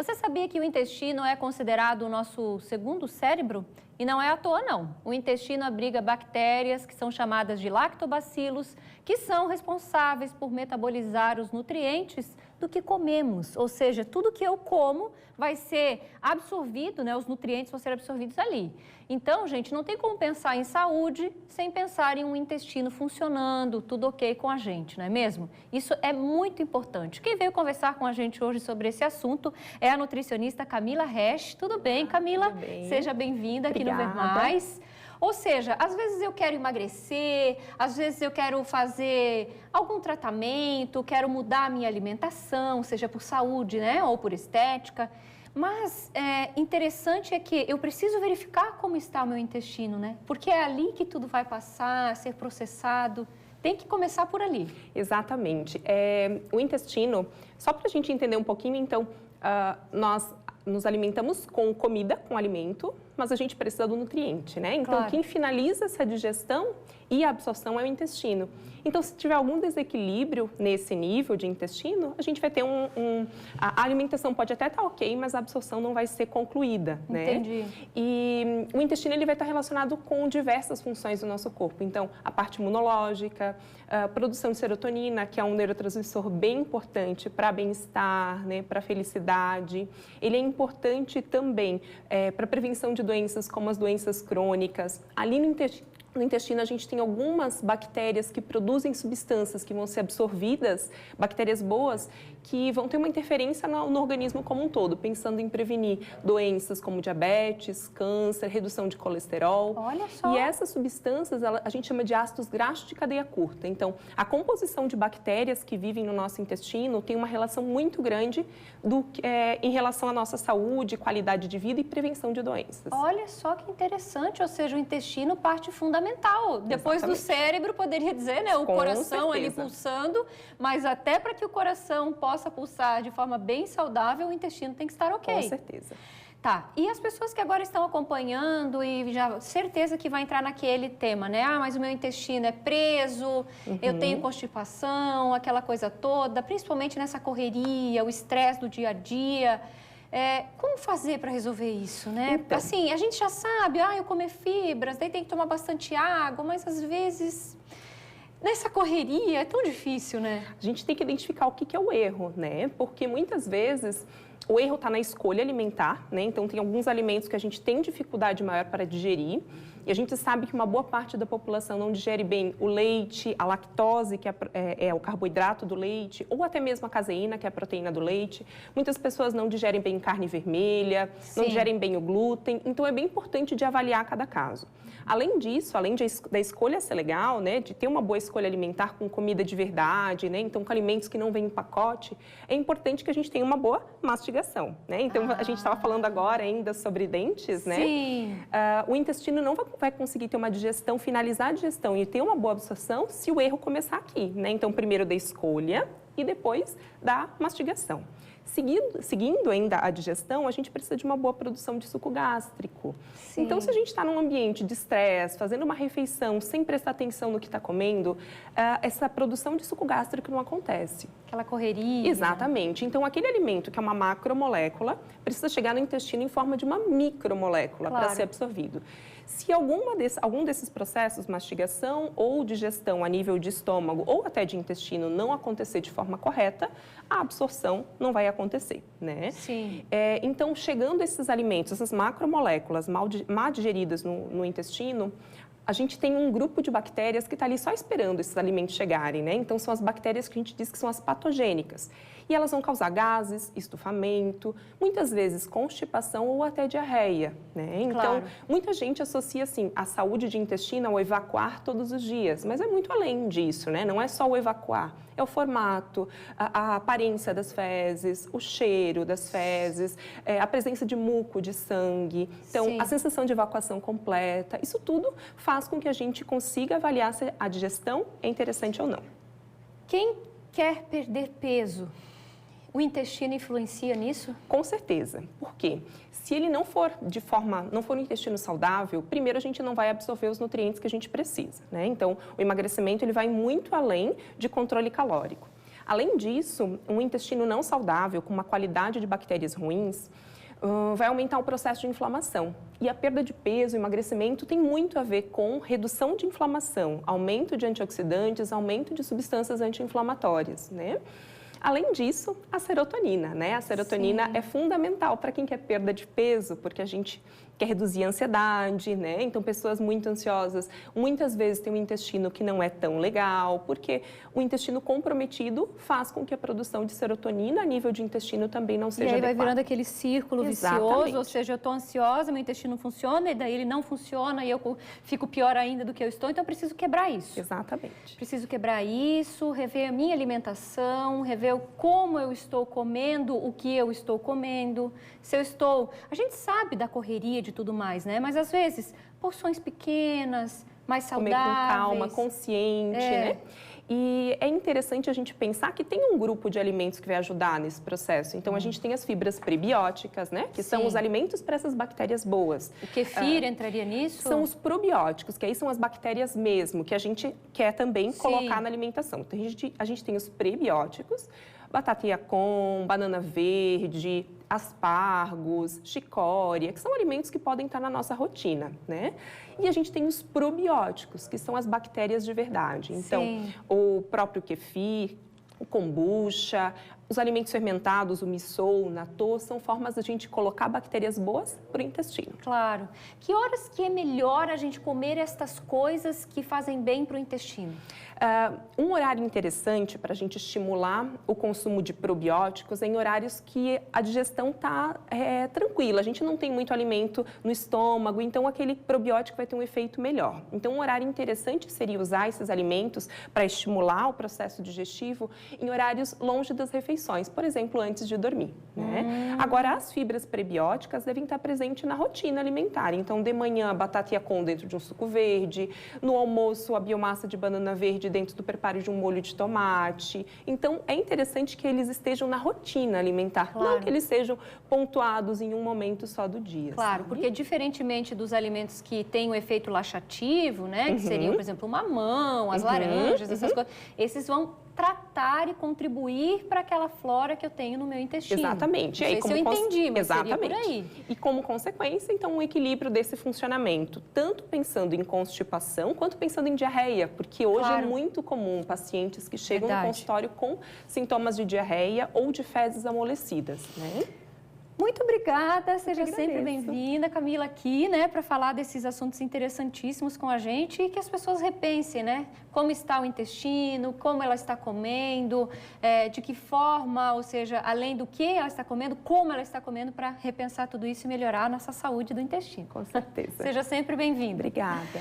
Você sabia que o intestino é considerado o nosso segundo cérebro? E não é à toa, não. O intestino abriga bactérias que são chamadas de lactobacilos, que são responsáveis por metabolizar os nutrientes do que comemos. Ou seja, tudo que eu como vai ser absorvido, né? Os nutrientes vão ser absorvidos ali. Então, gente, não tem como pensar em saúde sem pensar em um intestino funcionando, tudo ok com a gente, não é mesmo? Isso é muito importante. Quem veio conversar com a gente hoje sobre esse assunto é a nutricionista Camila Resch. Tudo bem, Camila? Tudo bem. Seja bem-vinda aqui no Ver Mais. Ou seja, às vezes eu quero emagrecer, às vezes eu quero fazer algum tratamento, quero mudar a minha alimentação, seja por saúde, né, ou por estética. Mas interessante é que eu preciso verificar como está o meu intestino, né? Porque é ali que tudo vai passar, ser processado. Tem que começar por ali. Exatamente. O intestino, só para a gente entender um pouquinho, então, nós nos alimentamos com comida, com alimento, mas a gente precisa do nutriente, né? Então, Claro. Quem finaliza essa digestão e a absorção é o intestino. Então, se tiver algum desequilíbrio nesse nível de intestino, a gente vai ter a alimentação pode até estar ok, mas a absorção não vai ser concluída, né? Entendi. E o intestino ele vai estar relacionado com diversas funções do nosso corpo. Então, a parte imunológica, a produção de serotonina, que é um neurotransmissor bem importante para bem-estar, né, para felicidade. Ele é importante também para prevenção de doenças como as doenças crônicas. Ali no intestino, a gente tem algumas bactérias que produzem substâncias que vão ser absorvidas, bactérias boas, que vão ter uma interferência no organismo como um todo, pensando em prevenir doenças como diabetes, câncer, redução de colesterol. Olha só. E essas substâncias, a gente chama de ácidos graxos de cadeia curta. Então, a composição de bactérias que vivem no nosso intestino tem uma relação muito grande em relação à nossa saúde, qualidade de vida e prevenção de doenças. Olha só que interessante, ou seja, o intestino parte fundamental. Depois do cérebro, poderia dizer, né? O Com coração ali certeza. pulsando, mas até para que o coração possa pulsar de forma bem saudável, o intestino tem que estar ok. Com certeza. Tá, e as pessoas que agora estão acompanhando e já certeza que vai entrar naquele tema, né? Ah, mas o meu intestino é preso, eu tenho constipação, aquela coisa toda, principalmente nessa correria, o estresse do dia a dia. Como fazer para resolver isso, né? Então. Assim, a gente já sabe, eu comer fibras, daí tem que tomar bastante água, mas às vezes nessa correria é tão difícil, né? A gente tem que identificar o que é o erro, né? Porque muitas vezes o erro está na escolha alimentar, né? Então, tem alguns alimentos que a gente tem dificuldade maior para digerir. E a gente sabe que uma boa parte da população não digere bem o leite, a lactose, que é o carboidrato do leite, ou até mesmo a caseína, que é a proteína do leite. Muitas pessoas não digerem bem carne vermelha, não digerem bem o glúten. Então, é bem importante de avaliar cada caso. Além disso, além da escolha ser legal, né, de ter uma boa escolha alimentar com comida de verdade, né, então com alimentos que não vêm em pacote, é importante que a gente tenha uma boa mastigação, né? Então, a gente estava falando agora ainda sobre dentes, né? Sim. O intestino não vai conseguir ter uma digestão, finalizar a digestão e ter uma boa absorção se o erro começar aqui, né? Então, primeiro da escolha e depois da mastigação. Seguindo ainda a digestão, a gente precisa de uma boa produção de suco gástrico. Sim. Então, se a gente está num ambiente de estresse, fazendo uma refeição sem prestar atenção no que está comendo, essa produção de suco gástrico não acontece. Aquela correria. Exatamente. Então, aquele alimento que é uma macromolécula precisa chegar no intestino em forma de uma micromolécula para ser absorvido. Se algum desses processos, mastigação ou digestão a nível de estômago ou até de intestino, não acontecer de forma correta, a absorção não vai acontecer, né? Sim. Então, chegando esses alimentos, essas macromoléculas mal digeridas no intestino, a gente tem um grupo de bactérias que está ali só esperando esses alimentos chegarem, né? Então, são as bactérias que a gente diz que são as patogênicas. E elas vão causar gases, estufamento, muitas vezes constipação ou até diarreia, né? Então, muita gente associa, assim, a saúde de intestino ao evacuar todos os dias, mas é muito além disso, né? Não é só o evacuar, é o formato, a aparência das fezes, o cheiro das fezes, a presença de muco, de sangue. Então, a sensação de evacuação completa, isso tudo faz com que a gente consiga avaliar se a digestão é interessante ou não. Quem quer perder peso, o intestino influencia nisso? Com certeza. Por quê? Se ele não for um intestino saudável, primeiro a gente não vai absorver os nutrientes que a gente precisa, né? Então, o emagrecimento ele vai muito além de controle calórico. Além disso, um intestino não saudável, com uma qualidade de bactérias ruins, vai aumentar o processo de inflamação. E a perda de peso, o emagrecimento, tem muito a ver com redução de inflamação, aumento de antioxidantes, aumento de substâncias anti-inflamatórias, né? Além disso, a serotonina, né? A serotonina Sim. é fundamental para quem quer perda de peso, porque a gente quer reduzir a ansiedade, né? Então, pessoas muito ansiosas, muitas vezes têm um intestino que não é tão legal, porque o intestino comprometido faz com que a produção de serotonina a nível de intestino também não seja adequada. E aí vai adequada. virando aquele círculo vicioso, ou seja, eu estou ansiosa, meu intestino não funciona, e daí ele não funciona, e eu fico pior ainda do que eu estou, então eu preciso quebrar isso. Exatamente. Preciso quebrar isso, rever a minha alimentação, rever como eu estou comendo, o que eu estou comendo, se eu estou... A gente sabe da correria de tudo mais, né? Mas às vezes, porções pequenas, mais saudáveis. Comer com calma, consciente, né? E é interessante a gente pensar que tem um grupo de alimentos que vai ajudar nesse processo. Então, a gente tem as fibras prebióticas, né? Que são os alimentos para essas bactérias boas. O kefir entraria nisso? São os probióticos, que aí são as bactérias mesmo, que a gente quer também colocar na alimentação. Então, a gente tem os prebióticos, batata Yacon, banana verde, aspargos, chicória, que são alimentos que podem estar na nossa rotina, né? E a gente tem os probióticos, que são as bactérias de verdade. Então, o próprio kefir, o kombucha, os alimentos fermentados, o miso, o natô, são formas da gente colocar bactérias boas para o intestino. Claro. Que horas que é melhor a gente comer estas coisas que fazem bem para o intestino? Um horário interessante para a gente estimular o consumo de probióticos é em horários que a digestão está tranquila, a gente não tem muito alimento no estômago, então aquele probiótico vai ter um efeito melhor. Então, um horário interessante seria usar esses alimentos para estimular o processo digestivo em horários longe das refeições, por exemplo, antes de dormir, né? Agora, as fibras prebióticas devem estar presentes na rotina alimentar. Então, de manhã, a batata Yacon dentro de um suco verde, no almoço, a biomassa de banana verde dentro do preparo de um molho de tomate. Então, é interessante que eles estejam na rotina alimentar, não que eles sejam pontuados em um momento só do dia. Claro, porque diferentemente dos alimentos que têm o efeito laxativo, né, que seriam, por exemplo, o mamão, as laranjas, essas coisas, esses vão tratar e contribuir para aquela flora que eu tenho no meu intestino. Exatamente. Não sei se eu entendi, mas seria por aí. E como consequência, então, um equilíbrio desse funcionamento, tanto pensando em constipação, quanto pensando em diarreia, porque hoje é muito comum pacientes que chegam no consultório com sintomas de diarreia ou de fezes amolecidas, né? Muito obrigada, seja sempre bem-vinda, Camila, aqui, né, para falar desses assuntos interessantíssimos com a gente e que as pessoas repensem, né, como está o intestino, como ela está comendo, de que forma, ou seja, além do que ela está comendo, como ela está comendo, para repensar tudo isso e melhorar a nossa saúde do intestino. Com certeza. Seja sempre bem-vinda. Obrigada.